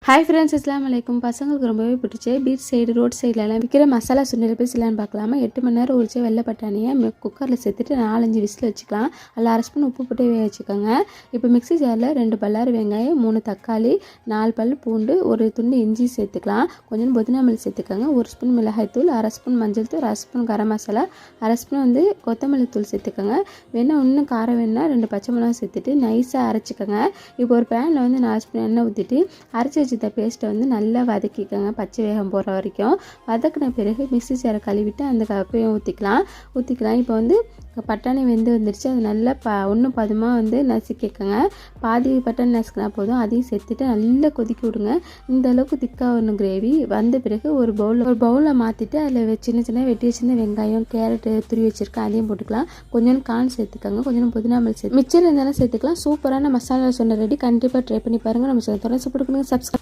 Hi friends, அஸ்ஸலாமு அலைக்கும். பசங்களுக்கு ரொம்பவே பிடிச்ச பீச் சைடு ரோட் சைட்லலாம் விற்கிற மசாலா சுண்டல் பேசலான்னு பார்க்கலாமா. 8 மணி நேரம் உரிச்ச வெள்ளை பட்டாணியை குக்கரில் சேர்த்துட்டு 4-5 விசில் வச்சுக்கலாம். அதில் அரை ஸ்பூன் உப்பு போட்டு வேக வச்சுக்கோங்க. இப்போ மிக்ஸி ஜாரில் 2 பல்லாரி வெங்காயம், 3 தக்காளி, 4 பல் பூண்டு, ஒரு துண்டு இஞ்சி சேர்த்துக்கலாம். கொஞ்சம் புதினா மல்லி சேர்த்துக்கோங்க. 1 ஸ்பூன் மிளகாய்த்தூள், அரை ஸ்பூன் மஞ்சள் தூள், அரை ஸ்பூன் கரம் மசாலா, அரை ஸ்பூன் கொத்தமல்லி தூள் சேர்த்துக்கோங்க. வேணால் இன்னும் காரம் வேணால் 2 பச்சை மிளகாய் சேர்த்துட்டு நைஸாக அரைச்சிக்கோங்க. இப்போ ஒரு பேனில் 4 ஸ்பூன் எண்ணெய் ஊற்றிட்டு அரைச்சி வச்சு பேஸ்ட்டை நல்லா வதக்கிக்கோங்க. பச்சை வேகம் போகிற வரைக்கும் வதக்கின பிறகு மிக்ஸி ஜாரை கழுவிட்டு அந்த கப்பையும் ஊற்றிக்கலாம். இப்போ பட்டாணி வெந்து வந்துடுச்சு. அது நல்லா ஒன்றும் பதமாக நசுக்கிக்கோங்க. பாதி பட்டாணி நசுக்கினா போதும். அதையும் சேர்த்துட்டு நல்லா கொதிக்க விடுங்க. இந்த அளவுக்கு திக்காக ஒன்று கிரேவி வந்த பிறகு ஒரு பவுலில் மாற்றிட்டு அதில் சின்ன சின்ன வெட்டி வச்சிருந்த வெங்காயம், கேரட்டு துருவி வச்சுருக்கேன், அதையும் போட்டுக்கலாம். கொஞ்சம் கார்ன் சேர்த்துக்கோங்க. கொஞ்சம் புதினா மல்லி சேர்த்து மிச்சர் இருந்தாலும் சேர்த்துக்கலாம். சூப்பரான மசாலா சொன்ன ரெடி. கண்டிப்பாக ட்ரை பண்ணி பாருங்கள். நம்ம தொடர்ந்து சப்போர்ட் பண்ணுங்கள். சப்ஸ்கிரைப்